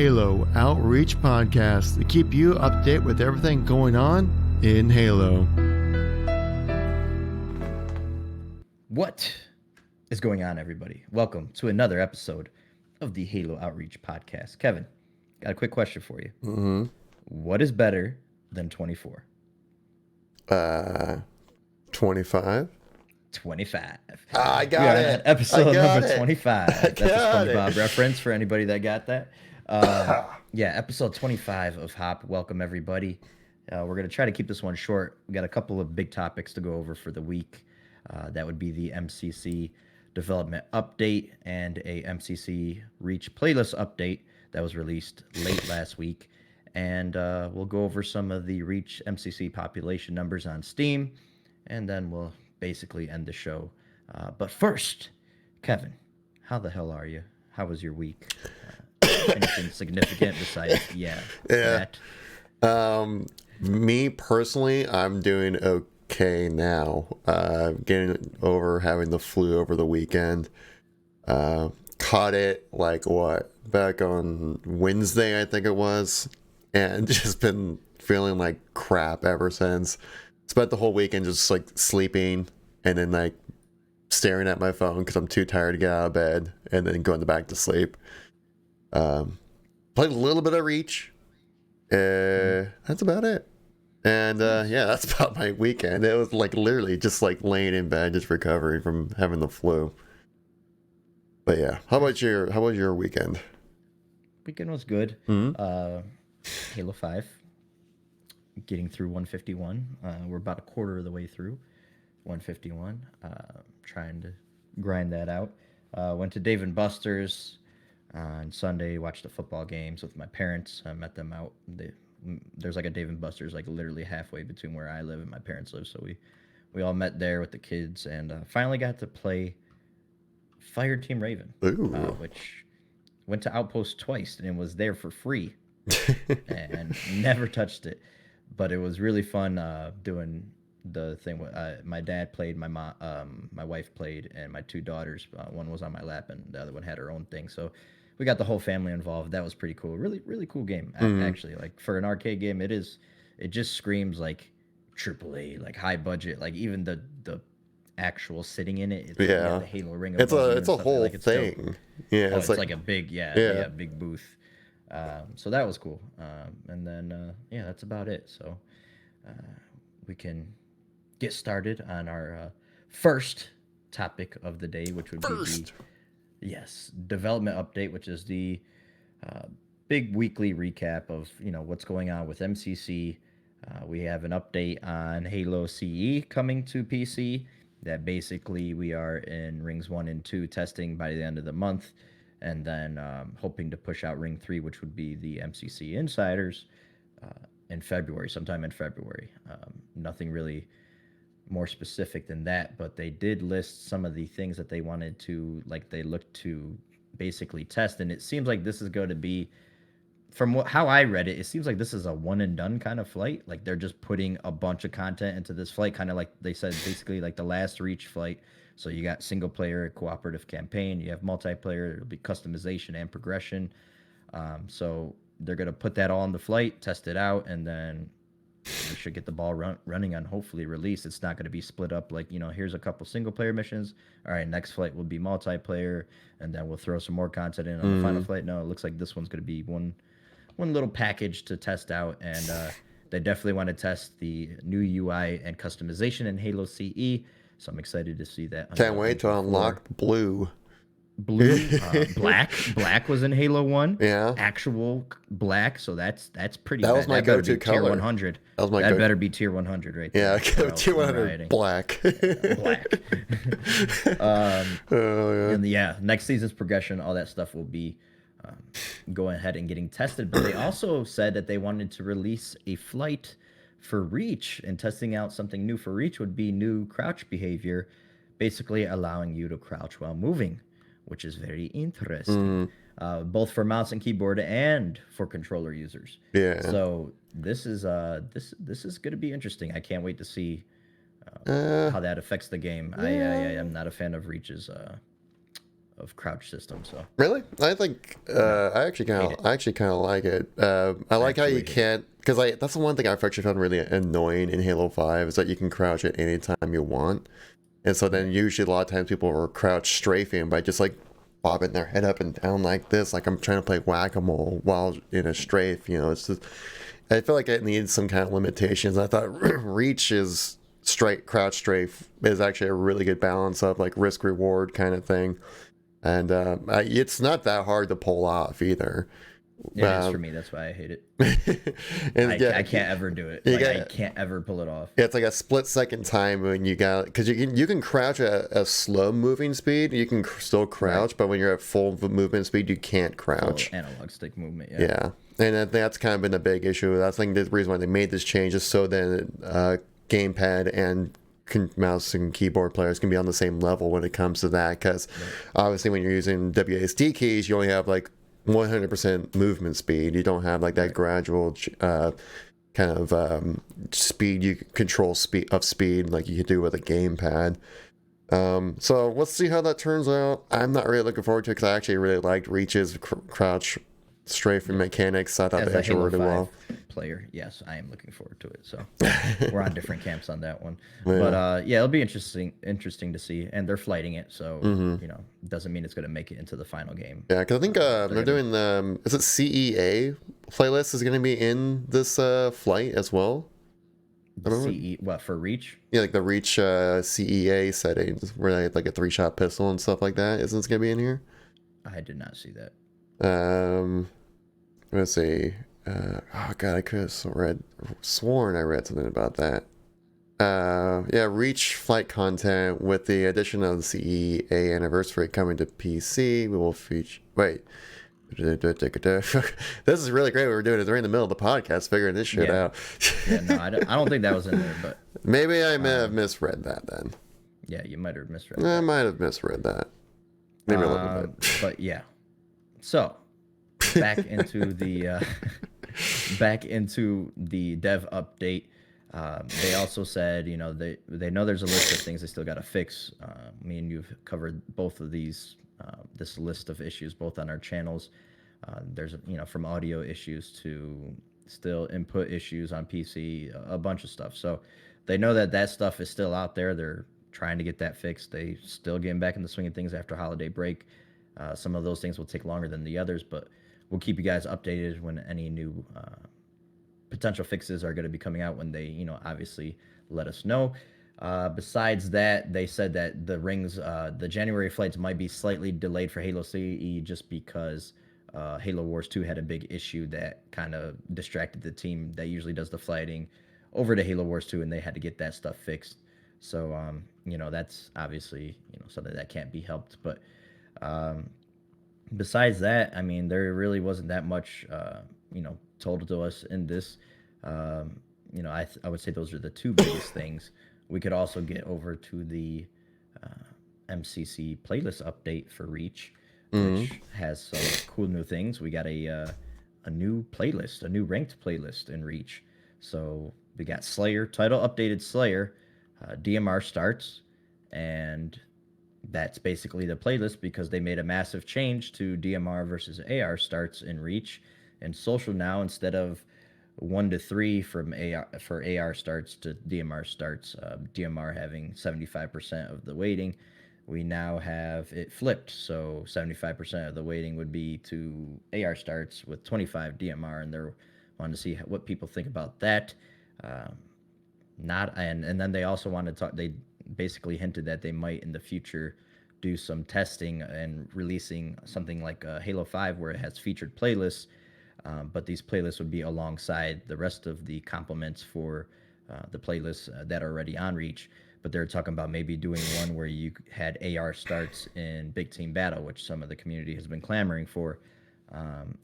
Halo Outreach Podcast to keep you up to date with everything going on in Halo. What is going on, everybody? Welcome to another episode of the Halo Outreach Podcast. Kevin, got a quick question for you. Mm-hmm. What is better than 24? 25. 25. I got We are it. at episode number it. 25. That's a SpongeBob reference for anybody that got that. Yeah, episode 25 of Hop. Welcome, everybody. We're going to try to keep this one short. We got a couple of big topics to go over for the week. That would be the MCC development update and a MCC Reach playlist update that was released late last week. And we'll go over some of the Reach MCC population numbers on Steam, and then we'll basically end the show. But first, Kevin, how the hell are you? How was your week? Anything significant besides, that? Me personally, I'm doing okay now. Getting over having the flu over the weekend. Caught it back on Wednesday, I think it was, and just been feeling like crap ever since. Spent the whole weekend just sleeping and then staring at my phone because I'm too tired to get out of bed, and then going back to sleep. Played a little bit of Reach. That's about it. And that's about my weekend. It was literally just laying in bed, just recovering from having the flu. But yeah, how about your weekend? Weekend was good. Mm-hmm. Halo 5. Getting through 151. We're about a quarter of the way through 151. Trying to grind that out. Went to Dave & Buster's on Sunday. Watched the football games with my parents. I met them out. There's a Dave & Buster's literally halfway between where I live and my parents live. So we all met there with the kids, and finally got to play Fire Team Raven, which went to Outpost twice and was there for free. And never touched it. But it was really fun doing the thing. My dad played, my mom, my wife played, and my two daughters. One was on my lap, and the other one had her own thing. So we got the whole family involved. That was pretty cool. Really, really cool game. Actually, for an arcade game, it just screams AAA, high budget. Even the actual sitting in it. The Halo ring. It's a whole thing. It's like a big big booth. So that was cool. And then, that's about it. So we can get started on our first topic of the day, which would be the development update, which is the big weekly recap of, what's going on with MCC. We have an update on Halo CE coming to PC, that basically we are in Rings 1 and 2 testing by the end of the month. And then hoping to push out Ring 3, which would be the MCC Insiders, in February, sometime in February. Nothing really more specific than that, but they did list some of the things that they wanted to, they looked to basically test. And it seems like this is going to be, from how I read it, it seems like this is a one and done kind of flight. They're just putting a bunch of content into this flight, kind of like they said, basically the last Reach flight. So you got single player, cooperative campaign, you have multiplayer, it'll be customization and progression. So they're going to put that all on the flight, test it out, and then we should get the ball running on hopefully release. It's not going to be split up here's a couple single player missions. All right, next flight will be multiplayer, and then we'll throw some more content in on the final flight. No, it looks like this one's going to be one little package to test out, and they definitely want to test the new UI and customization in Halo CE. So I'm excited to see that. Can't wait to unlock blue. Black was in Halo 1. Yeah. Actual black, so that's pretty That was my go-to color. Tier 100. That better be tier 100 right there. Yeah, tier 100 black. Black. And next season's progression, all that stuff will be going ahead and getting tested. But they also said that they wanted to release a flight for Reach, and testing out something new for Reach would be new crouch behavior, basically allowing you to crouch while moving, which is very interesting, both for mouse and keyboard and for controller users. Yeah. So this is going to be interesting. I can't wait to see how that affects the game. I am not a fan of Reach's of crouch system. So really, I think I actually kind of like it. I like how you can't, because that's the one thing I've actually found really annoying in Halo 5 is that you can crouch at any time you want, and so then usually a lot of times people are crouch strafing by just like bobbing their head up and down like this, like I'm trying to play whack-a-mole while in a strafe. You know, it's just, I feel like it needs some kind of limitations. I thought Reach is straight crouch strafe is actually a really good balance of like risk reward kind of thing, and it's not that hard to pull off either. It is for me. That's why I hate it. And I can't ever do it. Like, I can't ever pull it off. It's like a split second time when you got, because you can crouch at a slow moving speed. You can still crouch, but when you're at full movement speed, you can't crouch. Full analog stick movement. Yeah, and I think that's kind of been a big issue. I think the reason why they made this change is so that gamepad and mouse and keyboard players can be on the same level when it comes to that. Because obviously, when you're using WASD keys, you only have like 100% movement speed. You don't have like that gradual kind of speed you control speed like you could do with a gamepad. So let's see how that turns out. I'm not really looking forward to it because I actually really liked Reach's crouch strafing mechanics. I thought they actually worked well. Player, yes, I am looking forward to it. So we're on different camps on that one. But it'll be interesting to see. And they're flighting it, so you know, doesn't mean it's going to make it into the final game. Yeah, because I think they're doing the is it CEA playlist is going to be in this flight as well. What for Reach? Yeah, like the Reach CEA settings where they had like a 3-shot pistol and stuff like that. Isn't it going to be in here? I did not see that. Let's see. Oh god, I could have sworn I read something about that. Yeah, Reach flight content with the addition of the CEA anniversary coming to PC. We will feature. Wait. This is really great. We're doing it during the middle of the podcast, figuring this shit out. No, I don't think that was in there, but maybe I may have misread that then. Yeah, you might have misread. I might have misread that. Maybe a little bit. But yeah. So back into the dev update. They also said, you know, they know there's a list of things they still got to fix. Me and you've covered both of these, this list of issues, both on our channels. There's, you know, from audio issues to still input issues on PC, a bunch of stuff. So they know that stuff is still out there. They're trying to get that fixed. They still getting back in the swing of things after holiday break. Some of those things will take longer than the others, but we'll keep you guys updated when any new potential fixes are going to be coming out when they, you know, obviously let us know. Besides that, they said that the rings, the January flights might be slightly delayed for Halo CE just because Halo Wars 2 had a big issue that kind of distracted the team that usually does the flighting over to Halo Wars 2, and they had to get that stuff fixed. So, you know, that's obviously, you know, something that can't be helped. But besides that, I mean, there really wasn't that much, you know, told to us in this. You know, I would say those are the two biggest things. We could also get over to the MCC playlist update for Reach, which has some cool new things. We got a new playlist, a new ranked playlist in Reach. So we got Slayer, title updated Slayer, DMR starts, and that's basically the playlist because they made a massive change to DMR versus AR starts in Reach. And social now, instead of 1 to 3 from AR starts to DMR starts, DMR having 75% of the weighting, we now have it flipped. So 75% of the weighting would be to AR starts with 25 DMR, and they're wanting to see what people think about that. And then they also wanted to talk. They basically hinted that they might in the future do some testing and releasing something like Halo 5 where it has featured playlists. But these playlists would be alongside the rest of the complements for the playlists that are already on Reach. But they're talking about maybe doing one where you had AR starts in Big Team Battle, which some of the community has been clamoring for.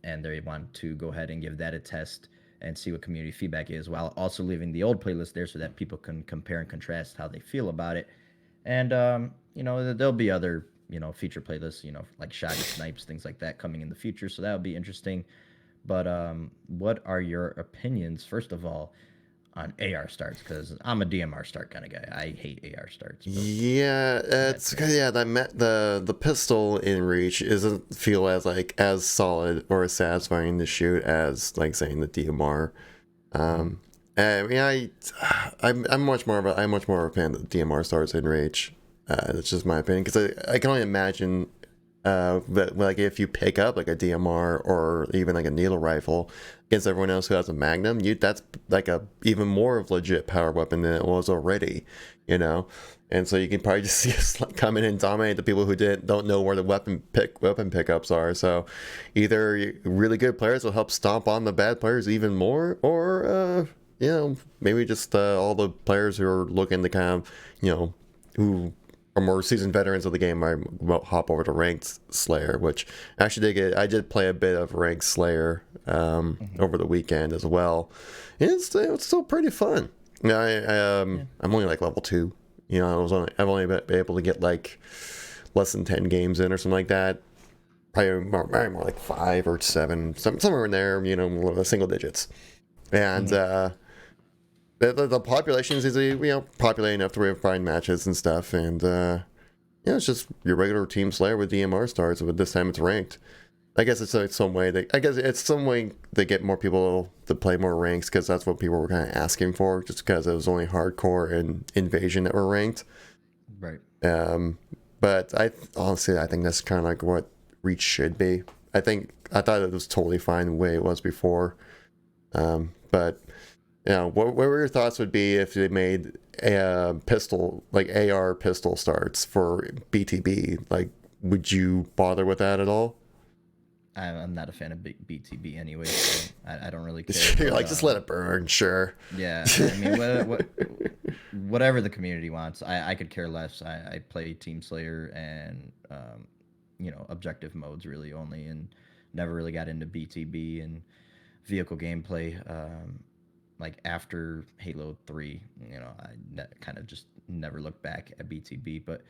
And they want to go ahead and give that a test and see what community feedback is, while also leaving the old playlist there so that people can compare and contrast how they feel about it. And, you know, there'll be other, you know, feature playlists, you know, like Shotty Snipes, things like that coming in the future. So that'll be interesting. But what are your opinions, first of all, on AR starts, because I'm a DMR start kind of guy. I hate AR starts. Yeah, it's the pistol in Reach isn't feel as solid or as satisfying to shoot as like saying the DMR. I mean, I'm much more of a fan of the DMR starts in Reach. That's just my opinion, because I can only imagine that like if you pick up like a DMR or even like a needle rifle against everyone else who has a Magnum, that's like a even more of legit power weapon than it was already, you know. And so you can probably just see us like come in and dominate the people who don't know where the weapon pickups are. So either really good players will help stomp on the bad players even more, or you know, maybe just all the players who are looking to kind of, you know, who are more seasoned veterans of the game might hop over to Ranked Slayer, which actually I did play a bit of Ranked Slayer over the weekend as well. It's still pretty fun. You know, I'm only like level 2. You know, I've only been able to get like less than 10 games in or something like that. Probably more like 5 or 7, somewhere in there. You know, single digits. And the population is easily, you know, populated enough to where we find matches and stuff. And yeah, it's just your regular team Slayer with DMR starts, but this time it's ranked. I guess it's some way they get more people to play more ranks, because that's what people were kind of asking for, just because it was only hardcore and invasion that were ranked. Right. But I think that's kind of like what Reach should be. I thought it was totally fine the way it was before. But you know, what were your thoughts would be if they made a pistol, like AR pistol starts for BTB? Like, would you bother with that at all? I'm not a fan of BTB anyway, so I don't really care. You're like, just let it burn, sure. Yeah, I mean, whatever the community wants, I could care less. I play Team Slayer and you know, objective modes really only, and never really got into BTB and vehicle gameplay. Like after Halo 3, you know, I kind of just never looked back at BTB, but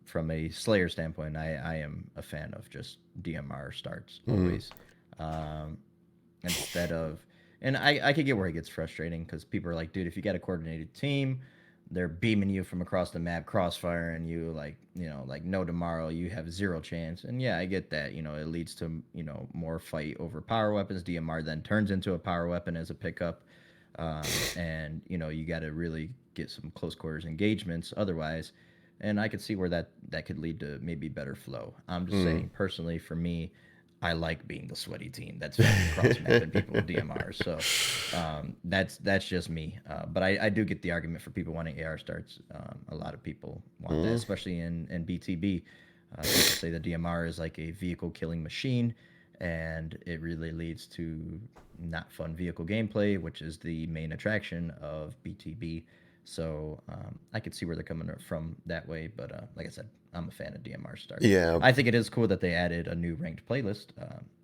from a Slayer standpoint, I am a fan of just DMR starts always. Instead of, and I could get where it gets frustrating, because people are like, dude, if you got a coordinated team, they're beaming you from across the map, crossfire, and you like, you know, like no tomorrow, you have 0 chance. And yeah, I get that. You know, it leads to, you know, more fight over power weapons. DMR then turns into a power weapon as a pickup. And you know, you got to really get some close quarters engagements otherwise. And I could see where that could lead to maybe better flow. I'm just saying, personally, for me, I like being the sweaty team that's cross-mapping people with DMR. So that's just me. But I do get the argument for people wanting AR starts. A lot of people want that, especially in BTB. People say the DMR is like a vehicle killing machine, and it really leads to not fun vehicle gameplay, which is the main attraction of BTB. So I could see where they're coming from that way, but like I said, I'm a fan of DMR start. Yeah, I think it is cool that they added a new ranked playlist.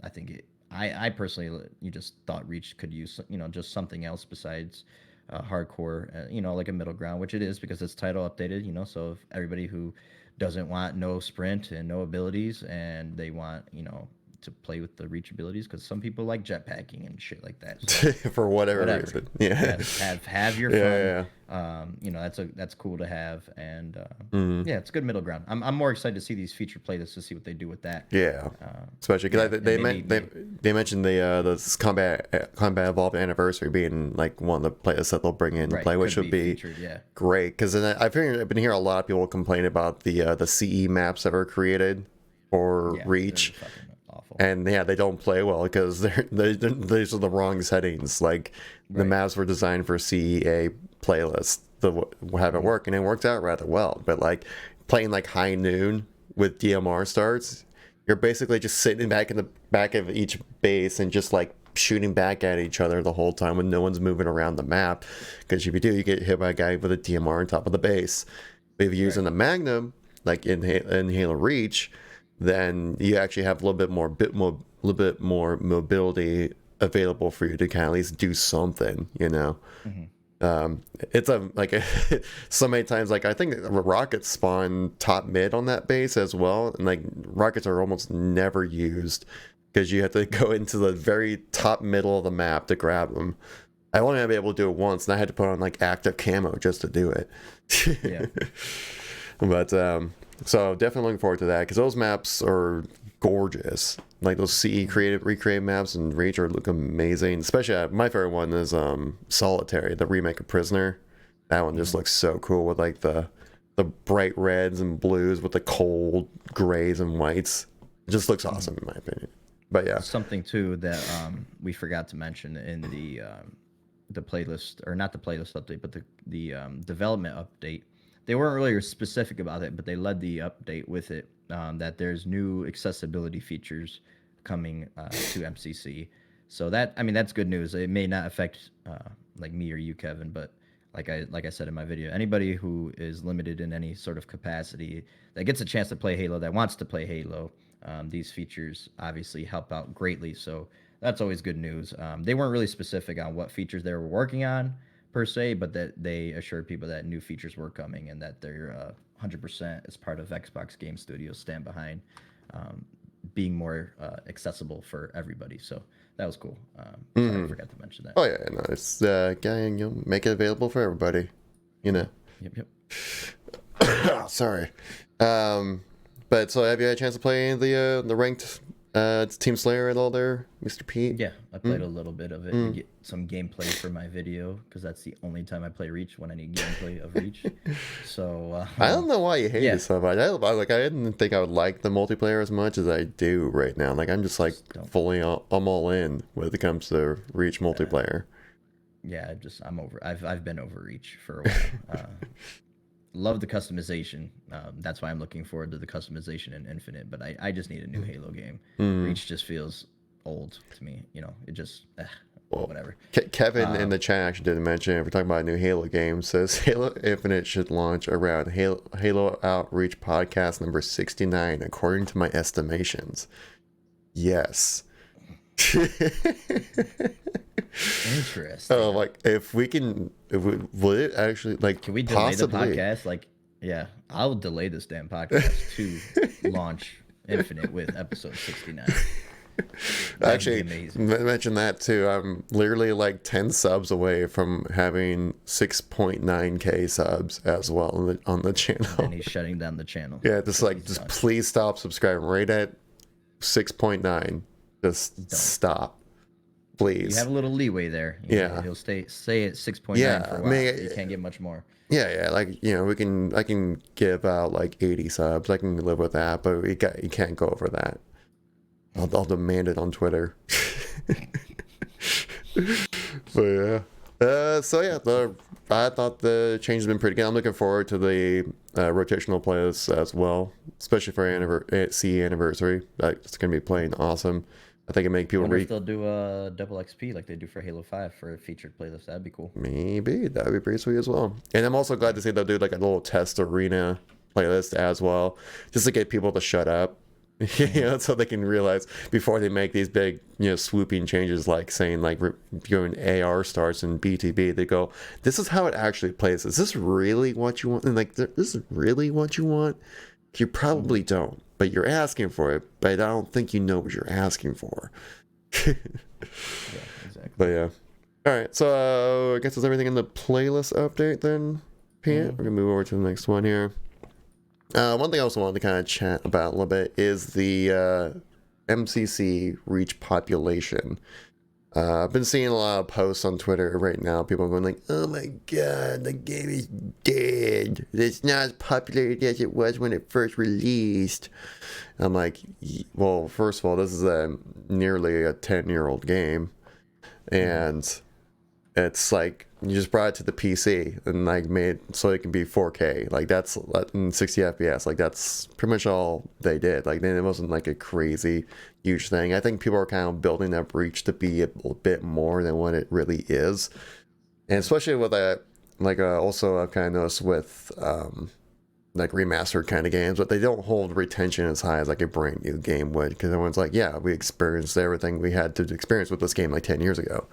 I think I personally, you just thought Reach could use, you know, just something else besides hardcore, you know, like a middle ground, which it is, because it's title updated, you know. So if everybody who doesn't want no sprint and no abilities, and they want, you know, to play with the Reach abilities, because some people like jetpacking and shit like that. So, for whatever reason, yeah. Have your fun. You know, that's cool to have, and yeah, it's a good middle ground. I'm more excited to see these feature playlists to see what they do with that. Yeah, especially because they mentioned the combat evolved anniversary being like one of the playlists that they'll bring in to play, which would be featured, great. Because I've been hearing a lot of people complain about the CE maps that are created for Reach. And yeah, they don't play well because these are the wrong settings. Like the maps were designed for CEA playlists to have it work, and it worked out rather well. But like playing like High Noon with DMR starts, you're basically just sitting back in the back of each base and just like shooting back at each other the whole time when no one's moving around the map. Because if you do, you get hit by a guy with a DMR on top of the base. But if you're using the Magnum, like in Halo Reach, then you actually have a little bit more mobility available for you to kind of at least do something, you know. It's so many times, like I think rockets spawn top mid on that base as well, and like rockets are almost never used because you have to go into the very top middle of the map to grab them. I only had to be able to do it once, and I had to put on like active camo just to do it. Yeah. But so definitely looking forward to that, because those maps are gorgeous. Like those CE recreated maps and Reach look amazing. Especially my favorite one is Solitary, the remake of Prisoner. That one just looks so cool with like the bright reds and blues with the cold grays and whites. It just looks awesome in my opinion. But yeah, something too that we forgot to mention in the playlist, or not the playlist update, but the development update. They weren't really specific about it, but they led the update with it, that there's new accessibility features coming to MCC. So that's good news. It may not affect like me or you, Kevin, but like I said in my video, anybody who is limited in any sort of capacity that gets a chance to play Halo, that wants to play Halo, these features obviously help out greatly. So that's always good news. They weren't really specific on what features they were working on per se, but that they assured people that new features were coming and that they're 100% as part of Xbox Game Studios stand behind being more accessible for everybody. So that was cool. Sorry, I forgot to mention that. Oh yeah, no, it's make it available for everybody. Yep. Sorry. But so have you had a chance to play the ranked Team Slayer at all there, Mr. Pete? Yeah, I played a little bit of it to get some gameplay for my video, because that's the only time I play Reach, when I need gameplay of Reach. So I don't know why you hate it so much. I didn't think I would like the multiplayer as much as I do right now. Like I'm just like I'm all in when it comes to Reach multiplayer. Yeah, I'm over. I've been over Reach for a while. Love the customization. That's why I'm looking forward to the customization in Infinite. But I just need a new Halo game. Reach just feels old to me. It just whatever. Kevin in the chat actually didn't mention it. We're talking about a new Halo game. Says Halo Infinite should launch around Halo Outreach podcast number 69, according to my estimations. Yes. Interesting. Oh, like would it actually, like, can we delay possibly the podcast? Like, yeah, I'll delay this damn podcast to launch Infinite with episode 69. Actually, mention that too. I'm literally like 10 subs away from having 6.9k subs as well on the channel. And he's shutting down the channel. Yeah, just please stop subscribing right at 6.9. Just stop, please. You have a little leeway there. He'll stay at 6.9 for a while. You can't get much more. Yeah, like I can give out like 80 subs. I can live with that, but you can't go over that. I'll demand it on Twitter. But yeah. I thought the change has been pretty good. I'm looking forward to the rotational plays as well, especially for CE anniversary. It's going to be playing awesome. I think it make people if they'll do a double XP like they do for Halo 5 for a featured playlist. That'd be cool. Maybe that'd be pretty sweet as well. And I'm also glad to see they'll do like a little test arena playlist as well, just to get people to shut up. So they can realize before they make these big, swooping changes, like saying like going AR starts in BTB, they go, this is how it actually plays. Is this really what you want? And like, this is really what you want? You probably don't, but you're asking for it, but I don't think you know what you're asking for. Yeah, exactly. But yeah. All right. So I guess that's everything in the playlist update then, Pete. We're going to move over to the next one here. One thing I also wanted to kind of chat about a little bit is the MCC Reach population. I've been seeing a lot of posts on Twitter right now. People are going like, oh my god, the game is dead. It's not as popular as it was when it first released. I'm like, well, first of all, this is nearly a 10-year-old game. And it's like, you just brought it to the PC and like made so it can be 4K. Like that's in 60 FPS. Like that's pretty much all they did. Like then it wasn't like a crazy huge thing. I think people are kind of building up Reach to be a bit more than what it really is. And especially with that, like also I've kind of noticed with like remastered kind of games, but they don't hold retention as high as like a brand new game would, because everyone's like, yeah, we experienced everything we had to experience with this game like 10 years ago.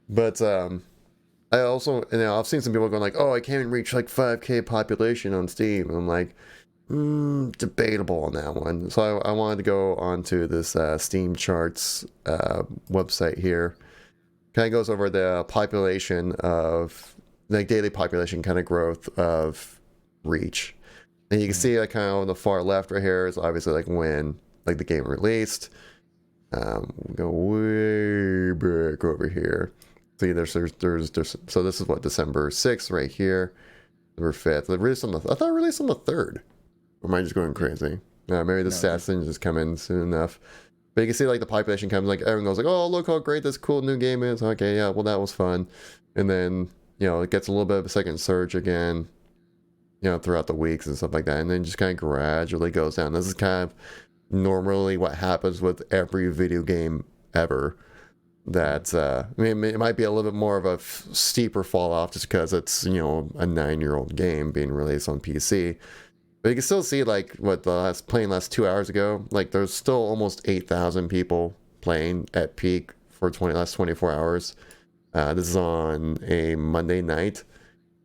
But I also, I've seen some people going like, oh, I can't even reach like 5K population on Steam. And I'm like, debatable on that one. So I wanted to go onto this Steam charts website here kind of goes over the population of like daily population kind of growth of Reach. And you can see like kind of on the far left right here is obviously like when like the game released. We go way back over here. See, there's so this is what December 6th right here. December 5th. They released on the I thought it released on the 3rd. Or am I just going crazy? Maybe the stats didn't just come in soon enough. But you can see like the population comes, like everyone goes like, oh, look how great this cool new game is. Okay, yeah, well that was fun. And then, you know, it gets a little bit of a second surge again, you know, throughout the weeks and stuff like that. And then just kind of gradually goes down. This is kind of normally what happens with every video game ever. That I mean, it might be a little bit more of a steeper fall off just because it's, you know, a 9-year-old game being released on PC. But you can still see like what the last 2 hours ago, like there's still almost 8,000 people playing at peak for last 24 hours. This is on a Monday night.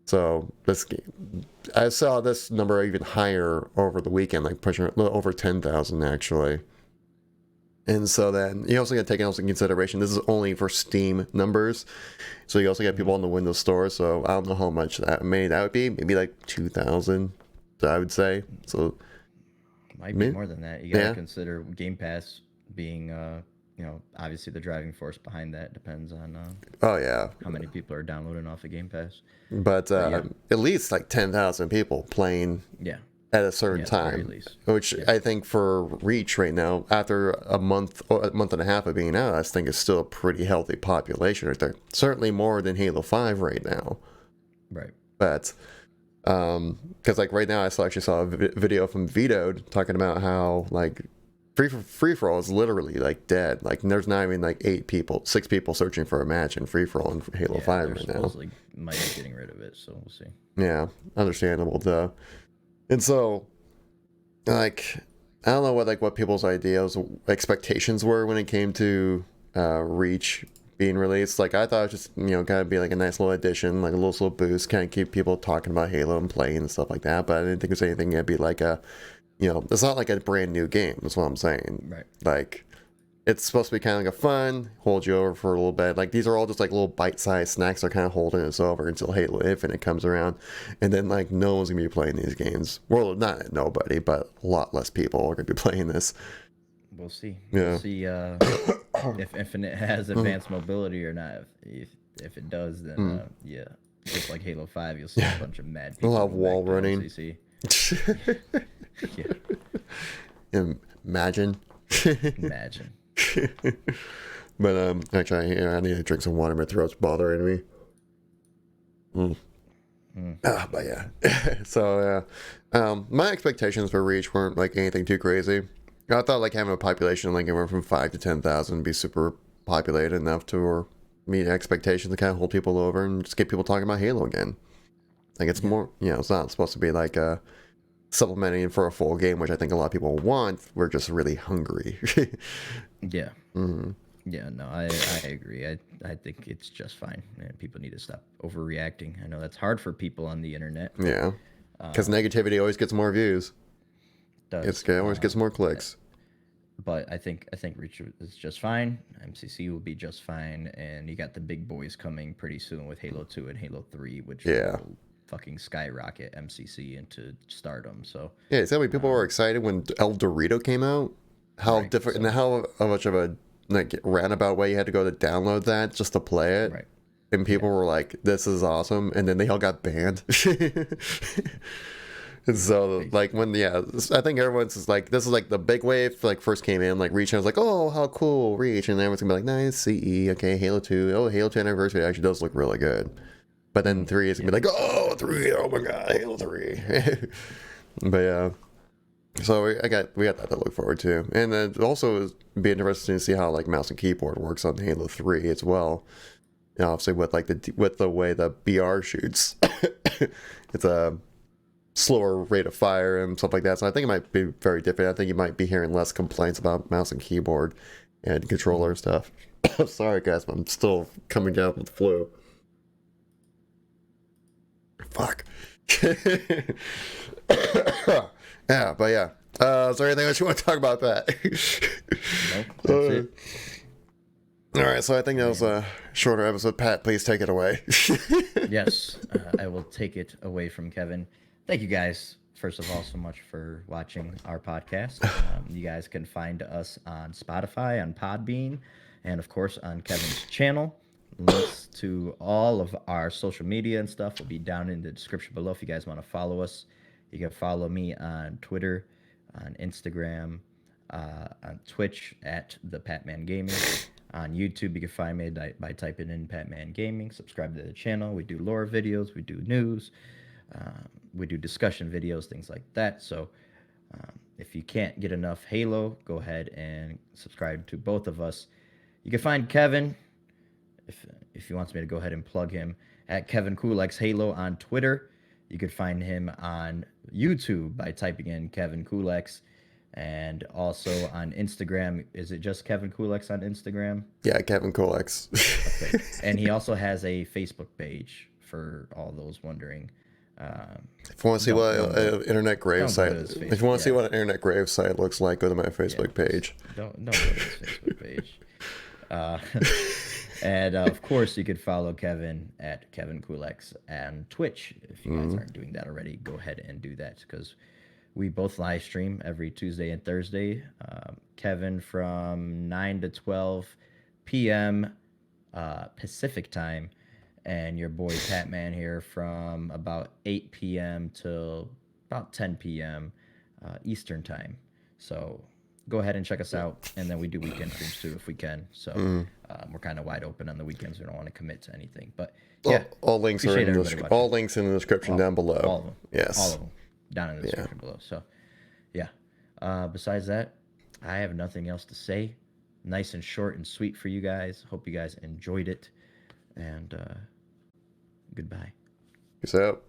So this game, I saw this number even higher over the weekend, like pushing a little over 10,000 actually. And so then you also got to take into consideration, this is only for Steam numbers. So you also got people on the Windows Store. So I don't know how much that would be. Maybe like 2,000, I would say. So might be more than that. You got to consider Game Pass being, you know, obviously the driving force behind that depends on how many people are downloading off of Game Pass. But at least like 10,000 people playing. Yeah. At a certain time, which I think for Reach right now, after a month and a half of being out, I think it's still a pretty healthy population right there. Certainly more than Halo 5 right now. Right. But, because like right now, I actually saw a video from Vito talking about how like free for all is literally like dead. Like there's not even like 6 people searching for a match in free for all in Halo 5 right now. Might be getting rid of it, so we'll see. Yeah, understandable though. And so, like, I don't know what people's ideas, expectations were when it came to Reach being released. Like, I thought it was just, you know, kind of be like a nice little addition, like a little boost, kind of keep people talking about Halo and playing and stuff like that. But I didn't think it was anything that'd be like a, you know, it's not like a brand new game. That's what I'm saying. Right. Like, it's supposed to be kind of like a fun, hold you over for a little bit. Like these are all just like little bite-sized snacks that are kind of holding us over until Halo Infinite comes around. And then like no one's going to be playing these games. Well, not nobody, but a lot less people are going to be playing this. We'll see. Yeah. We'll see if Infinite has advanced mobility or not. If it does, then yeah. Just like Halo 5, you'll see a bunch of mad people. We'll have wall running. Yeah. Imagine. But actually, I need to drink some water. My throat's bothering me. But yeah. So my expectations for Reach weren't like anything too crazy. I thought like having a population like anywhere from 5 to 10,000 would be super populated enough to meet expectations to kind of hold people over and just get people talking about Halo again. Like it's more, you know, it's not supposed to be like supplementing for a full game, which I think a lot of people want. We're just really hungry. Yeah. Yeah, no, I agree. I think it's just fine. And people need to stop overreacting. I know that's hard for people on the internet. Yeah. Because negativity always gets more views. It always gets more clicks. But I think Reach is just fine. MCC will be just fine. And you got the big boys coming pretty soon with Halo 2 and Halo 3, which will fucking skyrocket MCC into stardom. So yeah, is that why people were excited when El Dorito came out? How different and how much of a like roundabout way you had to go to download that just to play it. Right. And people were like, "This is awesome," and then they all got banned. And so like when I think everyone's just like, this is like the big wave like first came in, like Reach, and I was like, oh, how cool, Reach, and everyone's gonna be like, nice, CE, okay, Halo 2, oh, Halo 2 Anniversary actually does look really good. But then 3 is gonna be like, oh, 3, oh my god, Halo 3. But yeah, so we got that to look forward to, and then also it'd be interesting to see how like mouse and keyboard works on Halo 3 as well. You know, obviously with like with the way the BR shoots, it's a slower rate of fire and stuff like that. So I think it might be very different. I think you might be hearing less complaints about mouse and keyboard and controller stuff. Sorry guys, but I'm still coming down with the flu. Fuck. Yeah, but yeah. Is there anything else you want to talk about that? No, that's it. All right, so I think that was a shorter episode. Pat, please take it away. Yes, I will take it away from Kevin. Thank you guys, first of all, so much for watching our podcast. You guys can find us on Spotify, on Podbean, and of course on Kevin's channel. Links to all of our social media and stuff will be down in the description below if you guys want to follow us. You can follow me on Twitter, on Instagram, on Twitch at the Patman Gaming. On YouTube, you can find me by typing in Patman Gaming. Subscribe to the channel. We do lore videos. We do news. We do discussion videos, things like that. So if you can't get enough Halo, go ahead and subscribe to both of us. You can find Kevin, if he wants me to go ahead and plug him, at KevinKoolx Halo on Twitter. You could find him on YouTube by typing in KevinKoolx. And also on Instagram, is it just KevinKoolx on Instagram? Yeah, KevinKoolx. Okay. And he also has a Facebook page for all those wondering. If you want to see what an internet grave site, if you want to see what an internet grave site looks like, go to my Facebook page. Don't go to his Facebook page. And of course, you could follow Kevin at KevinKoolx and Twitch. If you guys aren't doing that already, go ahead and do that because we both live stream every Tuesday and Thursday. Kevin from 9 to 12 p.m. Pacific time, and your boy Patman here from about 8 p.m. till about 10 p.m. Eastern time. So go ahead and check us out, and then we do weekend streams too if we can. So we're kind of wide open on the weekends. We don't want to commit to anything, but yeah, all links are in the description down below. All of them. Yes, all of them down in the description below. So yeah. Besides that, I have nothing else to say. Nice and short and sweet for you guys. Hope you guys enjoyed it, and goodbye. Peace out.